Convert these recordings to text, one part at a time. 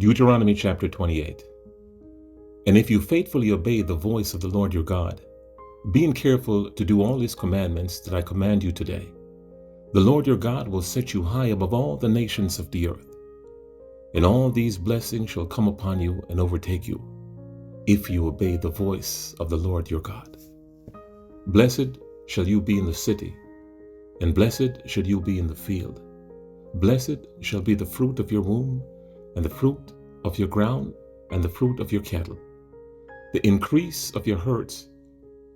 Deuteronomy chapter 28. And if you faithfully obey the voice of the Lord your God, being careful to do all his commandments that I command you today, the Lord your God will set you high above all the nations of the earth. And all these blessings shall come upon you and overtake you, if you obey the voice of the Lord your God. Blessed shall you be in the city, and blessed shall you be in the field. Blessed shall be the fruit of your womb, and the fruit of your ground, and the fruit of your cattle, the increase of your herds,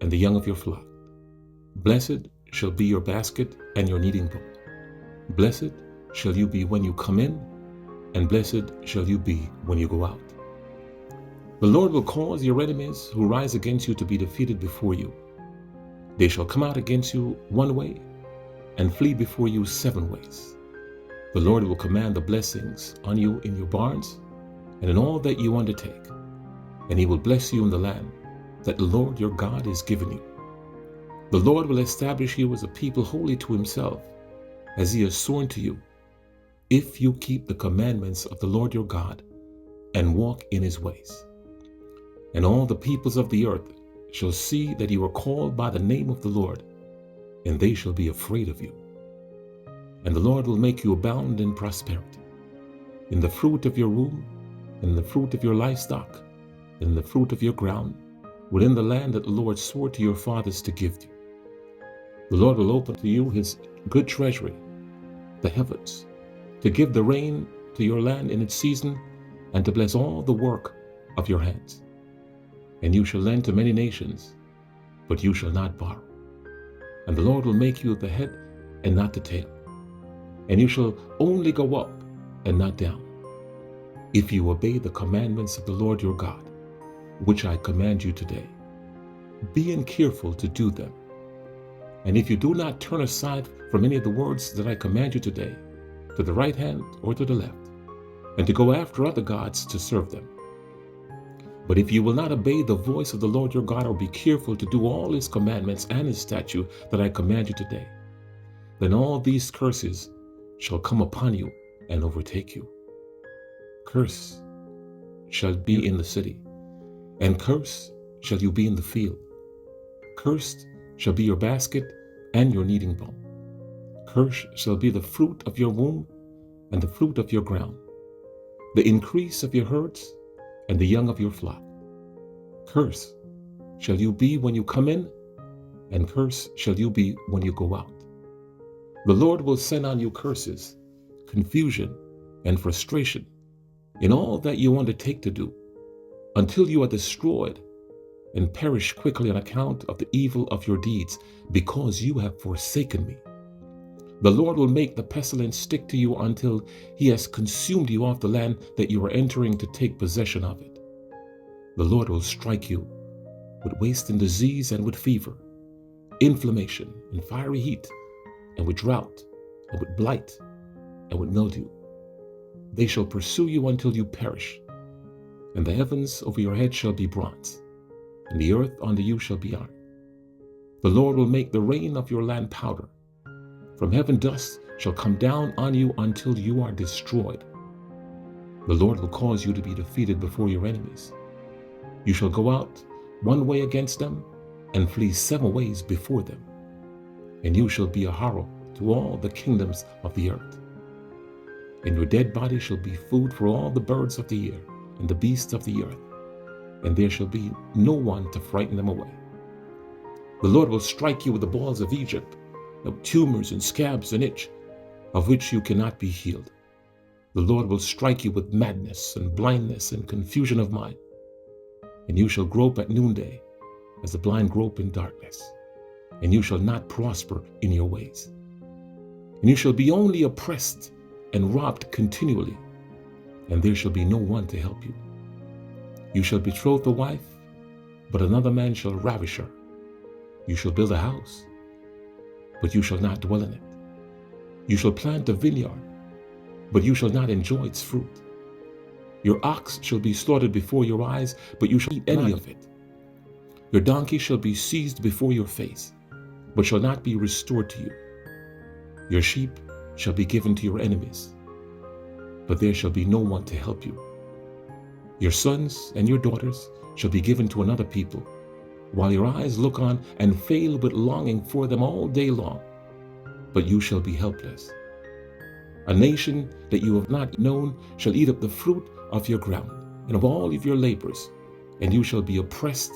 and the young of your flock. Blessed shall be your basket and your kneading bowl. Blessed shall you be when you come in, and blessed shall you be when you go out. The Lord will cause your enemies who rise against you to be defeated before you. They shall come out against you one way, and flee before you 7 ways. The Lord will command the blessings on you in your barns and in all that you undertake, and he will bless you in the land that the Lord your God is giving you. The Lord will establish you as a people holy to himself, as he has sworn to you, if you keep the commandments of the Lord your God and walk in his ways. And all the peoples of the earth shall see that you are called by the name of the Lord, and they shall be afraid of you. And the Lord will make you abound in prosperity, in the fruit of your womb, and in the fruit of your livestock, and in the fruit of your ground, within the land that the Lord swore to your fathers to give you. The Lord will open to you his good treasury, the heavens, to give the rain to your land in its season, and to bless all the work of your hands. And you shall lend to many nations, but you shall not borrow. And the Lord will make you the head and not the tail. And you shall only go up and not down, if you obey the commandments of the Lord your God, which I command you today, being careful to do them. And if you do not turn aside from any of the words that I command you today, to the right hand or to the left, and to go after other gods to serve them. But if you will not obey the voice of the Lord your God, or be careful to do all his commandments and his statute that I command you today, then all these curses shall come upon you and overtake you. Curse shall be in the city, and curse shall you be in the field. Cursed shall be your basket and your kneading bowl. Cursed shall be the fruit of your womb and the fruit of your ground, the increase of your herds and the young of your flock. Curse shall you be when you come in, and curse shall you be when you go out. The Lord will send on you curses, confusion, and frustration in all that you undertake to do, until you are destroyed and perish quickly on account of the evil of your deeds, because you have forsaken me. The Lord will make the pestilence stick to you until he has consumed you off the land that you are entering to take possession of it. The Lord will strike you with wasting disease and with fever, inflammation and fiery heat, and with drought, and with blight, and with mildew. They shall pursue you until you perish, and the heavens over your head shall be bronze, and the earth under you shall be iron. The Lord will make the rain of your land powder. From heaven dust shall come down on you until you are destroyed. The Lord will cause you to be defeated before your enemies. You shall go out one way against them, and flee 7 ways before them. And you shall be a horror to all the kingdoms of the earth. And your dead body shall be food for all the birds of the air and the beasts of the earth, and there shall be no one to frighten them away. The Lord will strike you with the balls of Egypt, of tumors and scabs and itch, of which you cannot be healed. The Lord will strike you with madness and blindness and confusion of mind, and you shall grope at noonday, as the blind grope in darkness, and you shall not prosper in your ways. And you shall be only oppressed and robbed continually, and there shall be no one to help you. You shall betroth a wife, but another man shall ravish her. You shall build a house, but you shall not dwell in it. You shall plant a vineyard, but you shall not enjoy its fruit. Your ox shall be slaughtered before your eyes, but you shall eat any of it. Your donkey shall be seized before your face, but shall not be restored to you. Your sheep shall be given to your enemies, but there shall be no one to help you. Your sons and your daughters shall be given to another people, while your eyes look on and fail with longing for them all day long. But you shall be helpless. A nation that you have not known shall eat up the fruit of your ground and of all of your labors, and you shall be oppressed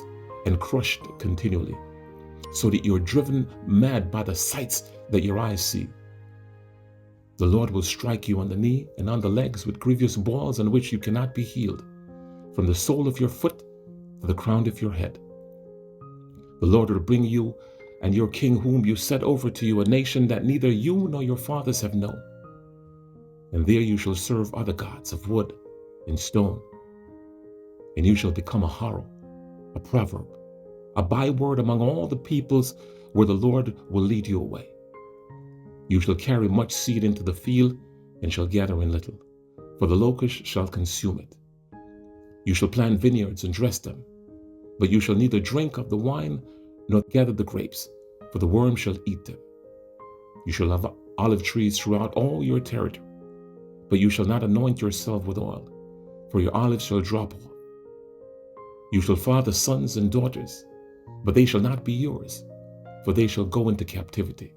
and crushed continually, so that you are driven mad by the sights that your eyes see. The Lord will strike you on the knee and on the legs with grievous boils on which you cannot be healed, from the sole of your foot to the crown of your head. The Lord will bring you and your king whom you set over to you, a nation that neither you nor your fathers have known. And there you shall serve other gods of wood and stone. And you shall become a horror, a proverb, a byword among all the peoples where the Lord will lead you away. You shall carry much seed into the field and shall gather in little, for the locust shall consume it. You shall plant vineyards and dress them, but you shall neither drink of the wine nor gather the grapes, for the worm shall eat them. You shall have olive trees throughout all your territory, but you shall not anoint yourself with oil, for your olives shall drop off. You shall father sons and daughters, but they shall not be yours, for they shall go into captivity.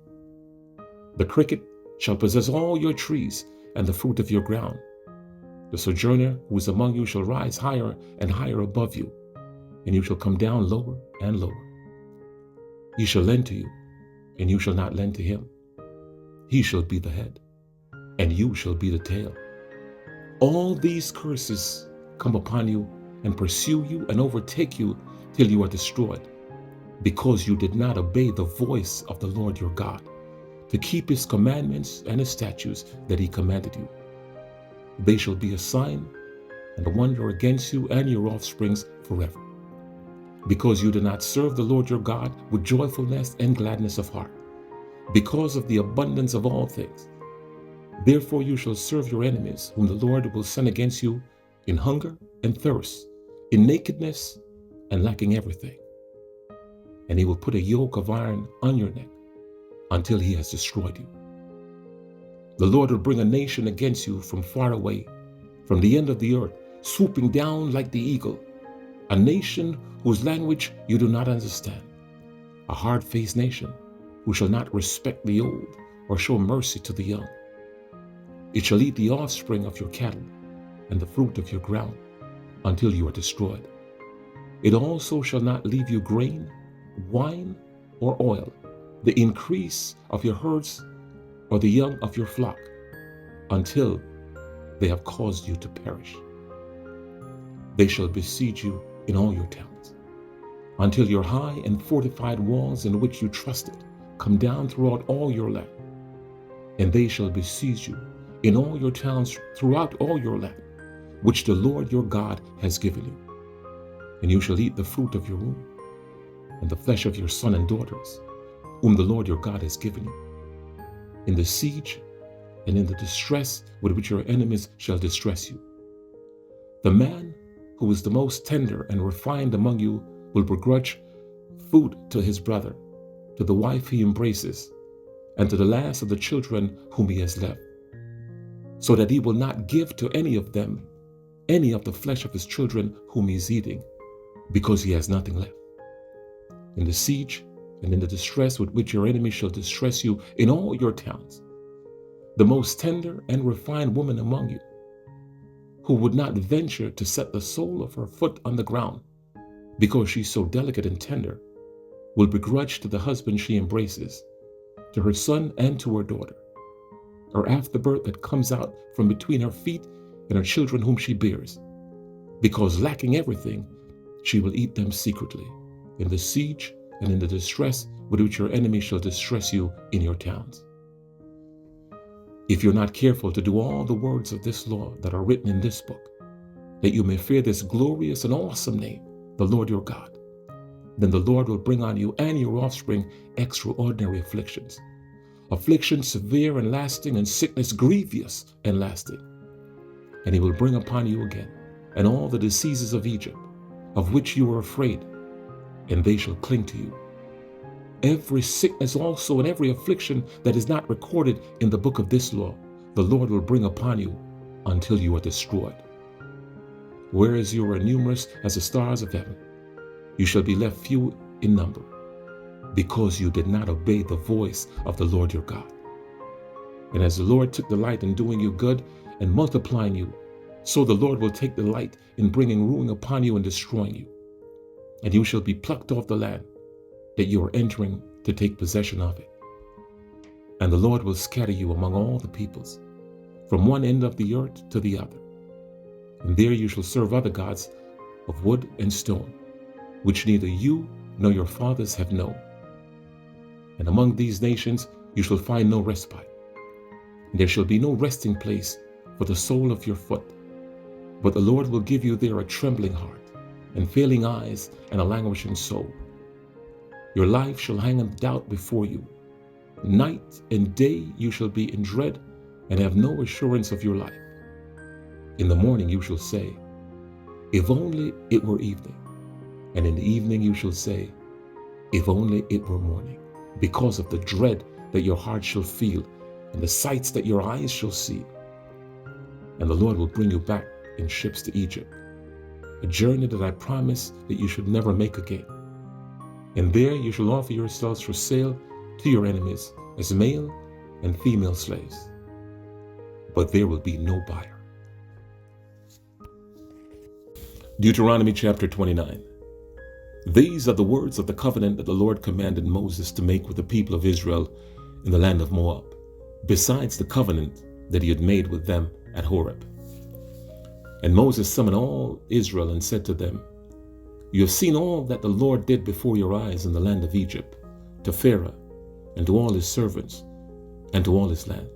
The cricket shall possess all your trees and the fruit of your ground. The sojourner who is among you shall rise higher and higher above you, and you shall come down lower and lower. He shall lend to you, and you shall not lend to him. He shall be the head, and you shall be the tail. All these curses come upon you and pursue you and overtake you till you are destroyed, because you did not obey the voice of the Lord your God, to keep his commandments and his statutes that he commanded you. They shall be a sign and a wonder against you and your offsprings forever, because you do not serve the Lord your God with joyfulness and gladness of heart, because of the abundance of all things. Therefore you shall serve your enemies, whom the Lord will send against you in hunger and thirst, in nakedness and lacking everything. And he will put a yoke of iron on your neck until he has destroyed you. The Lord will bring a nation against you from far away, from the end of the earth, swooping down like the eagle, a nation whose language you do not understand, a hard-faced nation who shall not respect the old or show mercy to the young. It shall eat the offspring of your cattle and the fruit of your ground until you are destroyed. It also shall not leave you grain, wine, or oil, the increase of your herds, or the young of your flock, until they have caused you to perish. They shall besiege you in all your towns, until your high and fortified walls in which you trusted come down throughout all your land. And they shall besiege you in all your towns throughout all your land, which the Lord your God has given you. And you shall eat the fruit of your womb, and the flesh of your son and daughters, whom the Lord your God has given you, in the siege and in the distress with which your enemies shall distress you. The man who is the most tender and refined among you will begrudge food to his brother, to the wife he embraces, and to the last of the children whom he has left, so that he will not give to any of them any of the flesh of his children whom he is eating, because he has nothing left. In the siege and in the distress with which your enemy shall distress you in all your towns, the most tender and refined woman among you, who would not venture to set the sole of her foot on the ground, because she is so delicate and tender, will begrudge to the husband she embraces, to her son and to her daughter, her afterbirth that comes out from between her feet and her children whom she bears, because lacking everything, she will eat them secretly, in the siege and in the distress with which your enemy shall distress you in your towns. If you're not careful to do all the words of this law that are written in this book, that you may fear this glorious and awesome name, the Lord your God, then the Lord will bring on you and your offspring extraordinary afflictions, afflictions severe and lasting, and sickness grievous and lasting. And he will bring upon you again, and all the diseases of Egypt, of which you were afraid, and they shall cling to you. Every sickness also and every affliction that is not recorded in the book of this law, the Lord will bring upon you until you are destroyed. whereas you are numerous as the stars of heaven. You shall be left few in number, because you did not obey the voice of the Lord your God. And as the Lord took delight in doing you good and multiplying you, so the Lord will take delight in bringing ruin upon you and destroying you. And you shall be plucked off the land that you are entering to take possession of it. And the Lord will scatter you among all the peoples, from one end of the earth to the other. And there you shall serve other gods of wood and stone, which neither you nor your fathers have known. And among these nations you shall find no respite. And there shall be no resting place for the sole of your foot. But the Lord will give you there a trembling heart, and failing eyes, and a languishing soul. Your life shall hang in doubt before you. Night and day you shall be in dread, and have no assurance of your life. In the morning you shall say, if only it were evening. And in the evening you shall say, if only it were morning, because of the dread that your heart shall feel, and the sights that your eyes shall see. And the Lord will bring you back in ships to Egypt, a journey that I promised that you should never make again. And there you shall offer yourselves for sale to your enemies as male and female slaves. But there will be no buyer. Deuteronomy chapter 29. These are the words of the covenant that the Lord commanded Moses to make with the people of Israel in the land of Moab, besides the covenant that he had made with them at Horeb. And Moses summoned all Israel and said to them, you have seen all that the Lord did before your eyes in the land of Egypt, to Pharaoh, and to all his servants, and to all his land.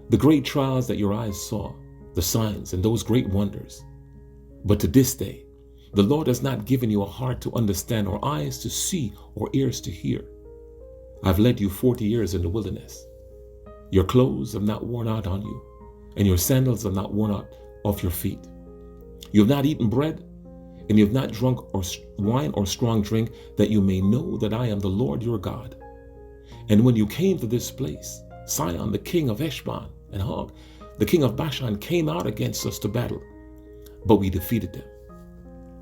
The great trials that your eyes saw, the signs, and those great wonders. But to this day, the Lord has not given you a heart to understand, or eyes to see, or ears to hear. I've led you 40 years in the wilderness. Your clothes have not worn out on you, and your sandals have not worn out off your feet. You have not eaten bread, and you have not drunk wine or strong drink, that you may know that I am the Lord your God. And when you came to this place, Sihon, the king of Heshbon, and Og, the king of Bashan, came out against us to battle, but we defeated them.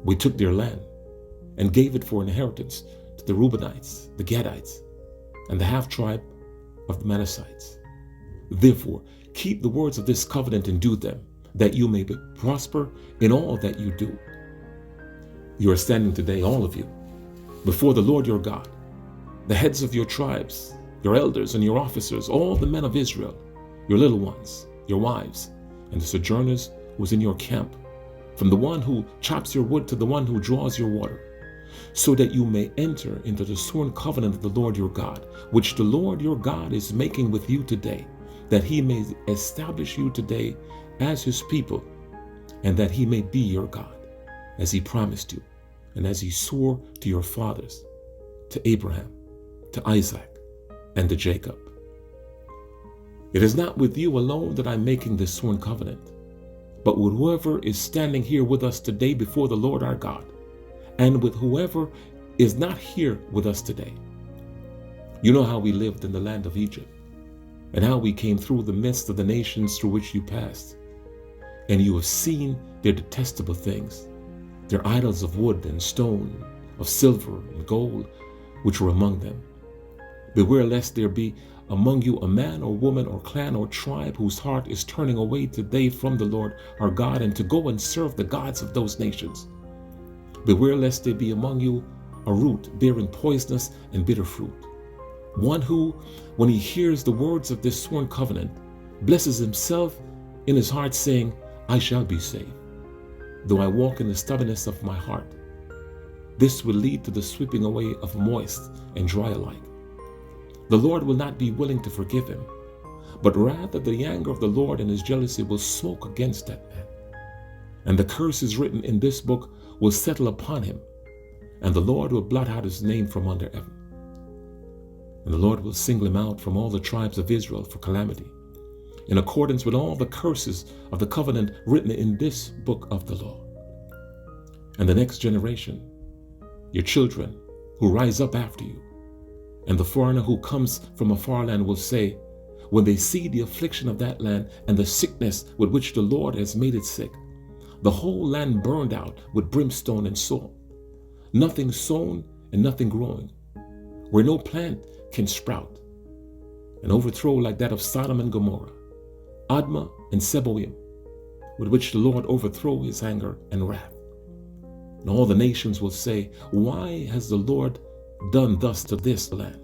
We took their land and gave it for inheritance to the Reubenites, the Gadites, and the half-tribe of the Manassites. Therefore, keep the words of this covenant and do them, that you may prosper in all that you do. You are standing today, all of you, before the Lord your God, the heads of your tribes, your elders and your officers, all the men of Israel, your little ones, your wives, and the sojourners who is in your camp, from the one who chops your wood to the one who draws your water, so that you may enter into the sworn covenant of the Lord your God, which the Lord your God is making with you today, that he may establish you today as his people, and that he may be your God, as he promised you, and as he swore to your fathers, to Abraham, to Isaac, and to Jacob. It is not with you alone that I'm making this sworn covenant, but with whoever is standing here with us today before the Lord our God, and with whoever is not here with us today. You know how we lived in the land of Egypt, and how we came through the midst of the nations through which you passed. And you have seen their detestable things, their idols of wood and stone, of silver and gold, which were among them. Beware lest there be among you a man or woman or clan or tribe whose heart is turning away today from the Lord our God, and to go and serve the gods of those nations. Beware lest there be among you a root bearing poisonous and bitter fruit, one who, when he hears the words of this sworn covenant, blesses himself in his heart, saying, I shall be saved, though I walk in the stubbornness of my heart. This will lead to the sweeping away of moist and dry alike. The Lord will not be willing to forgive him, but rather the anger of the Lord and his jealousy will smoke against that man. And the curses written in this book will settle upon him, and the Lord will blot out his name from under heaven. And the Lord will single him out from all the tribes of Israel for calamity, in accordance with all the curses of the covenant written in this book of the law. And the next generation, your children who rise up after you, and the foreigner who comes from a far land will say, when they see the affliction of that land and the sickness with which the Lord has made it sick, the whole land burned out with brimstone and salt, nothing sown and nothing growing, where no plant can sprout, an overthrow like that of Sodom and Gomorrah, Admah and Seboim, with which the Lord overthrew his anger and wrath. And all the nations will say, why has the Lord done thus to this land?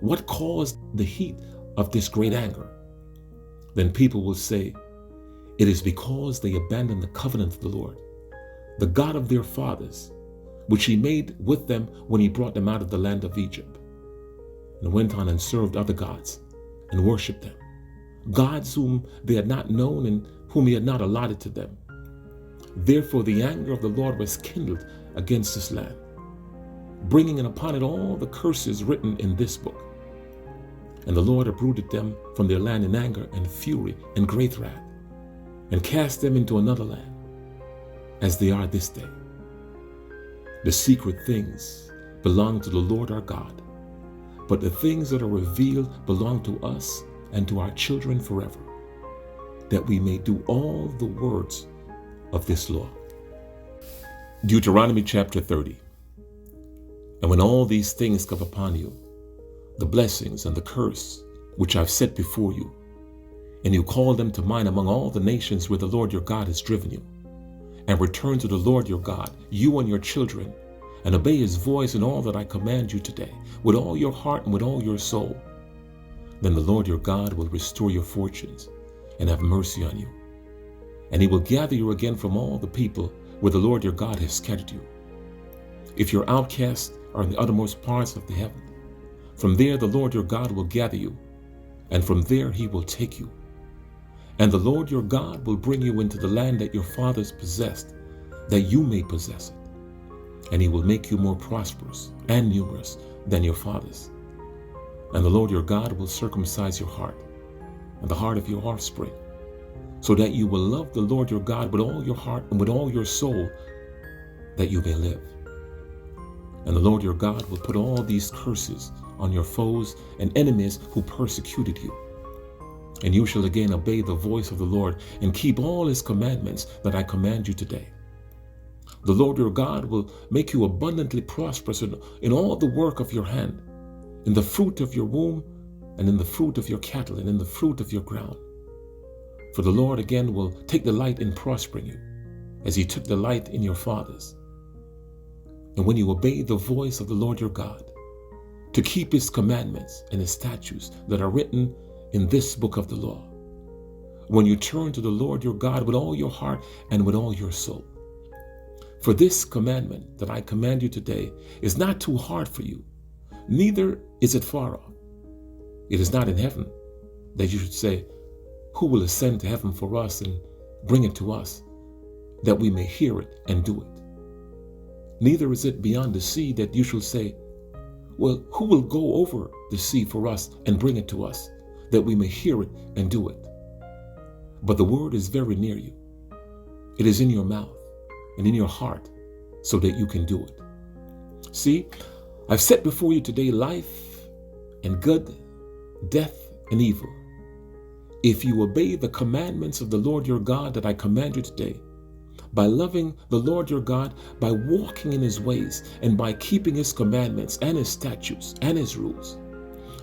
What caused the heat of this great anger? Then people will say, it is because they abandoned the covenant of the Lord, the God of their fathers, which he made with them when he brought them out of the land of Egypt, and went on and served other gods and worshiped them, gods whom they had not known and whom he had not allotted to them. Therefore the anger of the Lord was kindled against this land, bringing upon it all the curses written in this book. And the Lord uprooted them from their land in anger and fury and great wrath, and cast them into another land, as they are this day. The secret things belong to the Lord our God, but the things that are revealed belong to us and to our children forever, that we may do all the words of this law. Deuteronomy chapter 30. And when all these things come upon you, the blessings and the curse which I've set before you, and you call them to mind among all the nations where the Lord your God has driven you, and return to the Lord your God, you and your children, and obey his voice in all that I command you today, with all your heart and with all your soul, then the Lord your God will restore your fortunes and have mercy on you. And he will gather you again from all the people where the Lord your God has scattered you. If your outcasts are in the uttermost parts of the heaven, from there the Lord your God will gather you, and from there he will take you. And the Lord your God will bring you into the land that your fathers possessed, that you may possess it. And he will make you more prosperous and numerous than your fathers. And the Lord your God will circumcise your heart and the heart of your offspring, so that you will love the Lord your God with all your heart and with all your soul, that you may live. And the Lord your God will put all these curses on your foes and enemies who persecuted you. And you shall again obey the voice of the Lord and keep all his commandments that I command you today. The Lord your God will make you abundantly prosperous in all the work of your hand, in the fruit of your womb, and in the fruit of your cattle, and in the fruit of your ground. For the Lord again will take delight in prospering you, as he took delight in your fathers. And when you obey the voice of the Lord your God, to keep his commandments and his statutes that are written in this book of the law, when you turn to the Lord your God with all your heart and with all your soul. For this commandment that I command you today is not too hard for you, neither is it far off. It is not in heaven, that you should say, who will ascend to heaven for us and bring it to us, that we may hear it and do it? Neither is it beyond the sea, that you shall say, well, who will go over the sea for us and bring it to us, that we may hear it and do it? But the word is very near you. It is in your mouth and in your heart, so that you can do it. See, I've set before you today life and good, death and evil. If you obey the commandments of the Lord your God that I command you today, by loving the Lord your God, by walking in his ways, and by keeping his commandments and his statutes and his rules,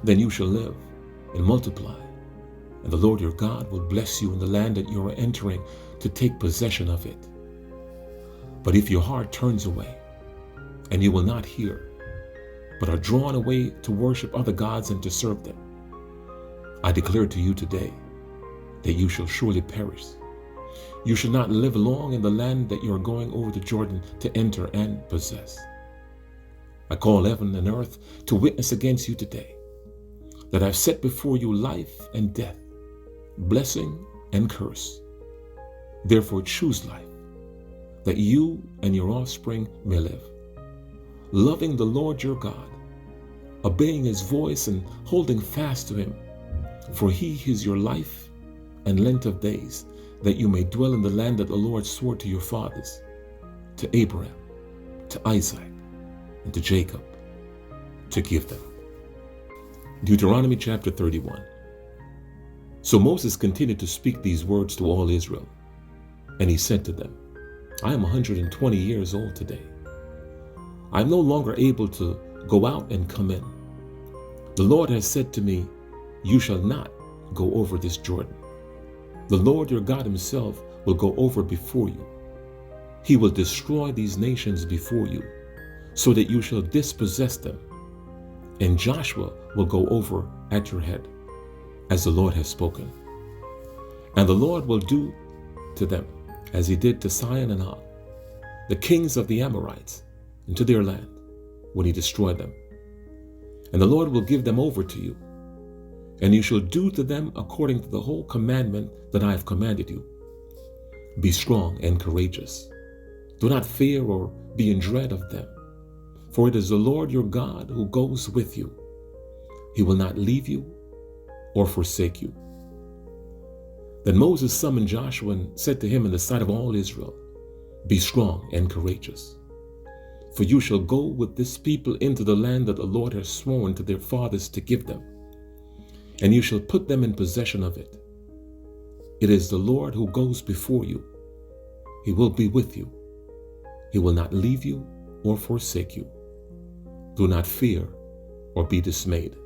then you shall live and multiply. And the Lord your God will bless you in the land that you are entering to take possession of it. But if your heart turns away, and you will not hear, but are drawn away to worship other gods and to serve them, I declare to you today that you shall surely perish. You shall not live long in the land that you are going over the Jordan to enter and possess. I call heaven and earth to witness against you today, that I've set before you life and death, blessing and curse. Therefore choose life, that you and your offspring may live, loving the Lord your God, obeying his voice and holding fast to him. For he is your life and length of days, that you may dwell in the land that the Lord swore to your fathers, to Abraham, to Isaac, and to Jacob, to give them. Deuteronomy chapter 31. So Moses continued to speak these words to all Israel, and he said to them, I am 120 years old today. I am no longer able to go out and come in. The Lord has said to me, you shall not go over this Jordan. The Lord your God himself will go over before you. He will destroy these nations before you, so that you shall dispossess them. And Joshua will go over at your head, as the Lord has spoken. And the Lord will do to them as he did to Sihon and Og, the kings of the Amorites, into their land, when he destroyed them. And the Lord will give them over to you, and you shall do to them according to the whole commandment that I have commanded you. Be strong and courageous. Do not fear or be in dread of them, for it is the Lord your God who goes with you. He will not leave you or forsake you. Then Moses summoned Joshua and said to him in the sight of all Israel, be strong and courageous, for you shall go with this people into the land that the Lord has sworn to their fathers to give them, and you shall put them in possession of it. It is the Lord who goes before you. He will be with you. He will not leave you or forsake you. Do not fear or be dismayed.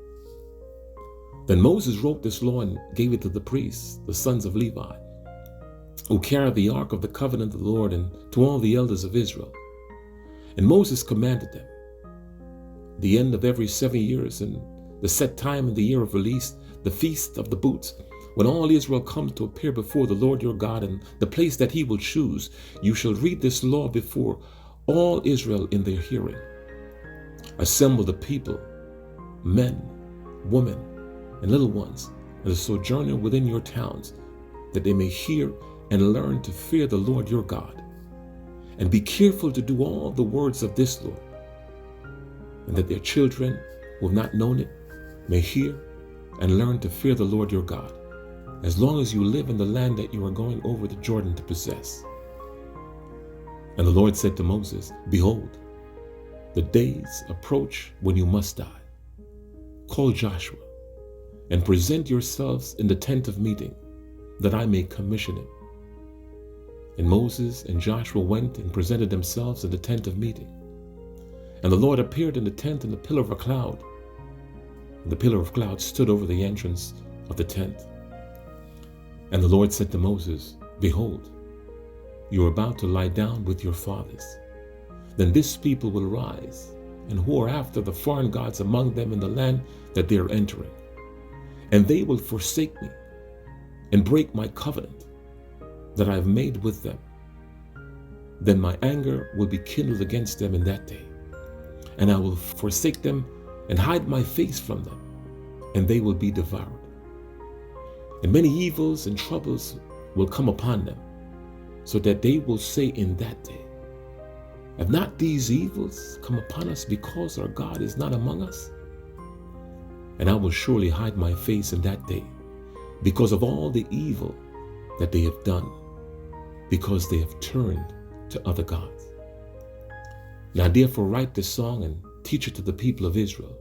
Then Moses wrote this law and gave it to the priests, the sons of Levi, who carried the ark of the covenant of the Lord, and to all the elders of Israel. And Moses commanded them, the end of every 7 years, and the set time in the year of release, the feast of the booths, when all Israel comes to appear before the Lord your God in the place that he will choose, you shall read this law before all Israel in their hearing. Assemble the people, men, women, and little ones, and the sojourner within your towns, that they may hear and learn to fear the Lord your God, and be careful to do all the words of this law, and that their children who have not known it may hear and learn to fear the Lord your God, as long as you live in the land that you are going over the Jordan to possess. And the Lord said to Moses, behold, the days approach when you must die. Call Joshua and present yourselves in the tent of meeting, that I may commission him. And Moses and Joshua went and presented themselves in the tent of meeting. And the Lord appeared in the tent in the pillar of a cloud. And the pillar of cloud stood over the entrance of the tent. And the Lord said to Moses, behold, you are about to lie down with your fathers. Then this people will rise and whore after the foreign gods among them in the land that they are entering. And they will forsake me and break my covenant that I have made with them. Then my anger will be kindled against them in that day, and I will forsake them and hide my face from them, and they will be devoured. And many evils and troubles will come upon them, so that they will say in that day, have not these evils come upon us because our God is not among us? And I will surely hide my face in that day because of all the evil that they have done, because they have turned to other gods. Now therefore write this song and teach it to the people of Israel.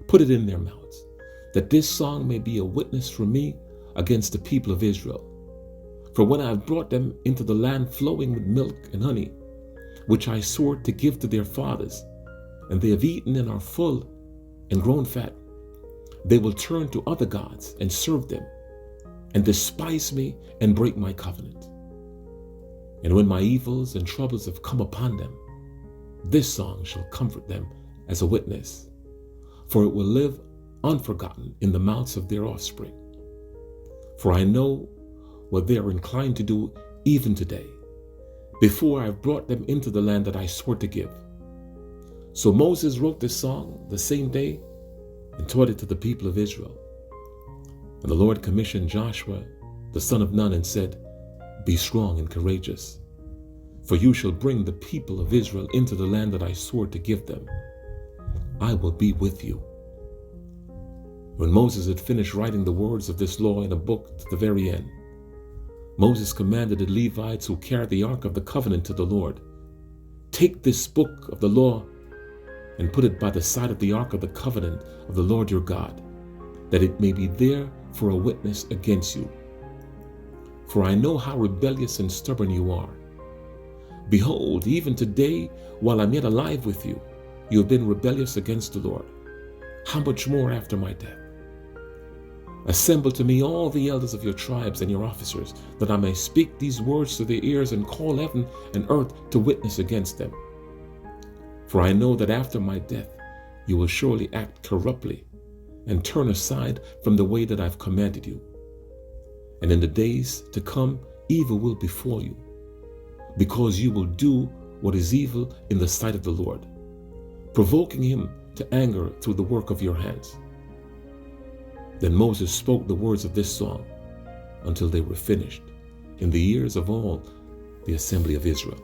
Put it in their mouths, that this song may be a witness for me against the people of Israel. For when I have brought them into the land flowing with milk and honey, which I swore to give to their fathers, and they have eaten and are full and grown fat, they will turn to other gods and serve them, and despise me and break my covenant. And when my evils and troubles have come upon them, this song shall comfort them as a witness, for it will live unforgotten in the mouths of their offspring. For I know what they are inclined to do even today, before I have brought them into the land that I swore to give. So Moses wrote this song the same day and taught it to the people of Israel. And the Lord commissioned Joshua, the son of Nun, and said, be strong and courageous, for you shall bring the people of Israel into the land that I swore to give them. I will be with you. When Moses had finished writing the words of this law in a book to the very end, Moses commanded the Levites who carried the ark of the covenant to the Lord, take this book of the law and put it by the side of the ark of the covenant of the Lord your God, that it may be there for a witness against you. For I know how rebellious and stubborn you are. Behold, even today, while I'm yet alive with you, you have been rebellious against the Lord. How much more after my death? Assemble to me all the elders of your tribes and your officers, that I may speak these words to their ears and call heaven and earth to witness against them. For I know that after my death you will surely act corruptly and turn aside from the way that I've commanded you. And in the days to come, evil will befall you, because you will do what is evil in the sight of the Lord, provoking him to anger through the work of your hands. Then Moses spoke the words of this song until they were finished in the ears of all the assembly of Israel.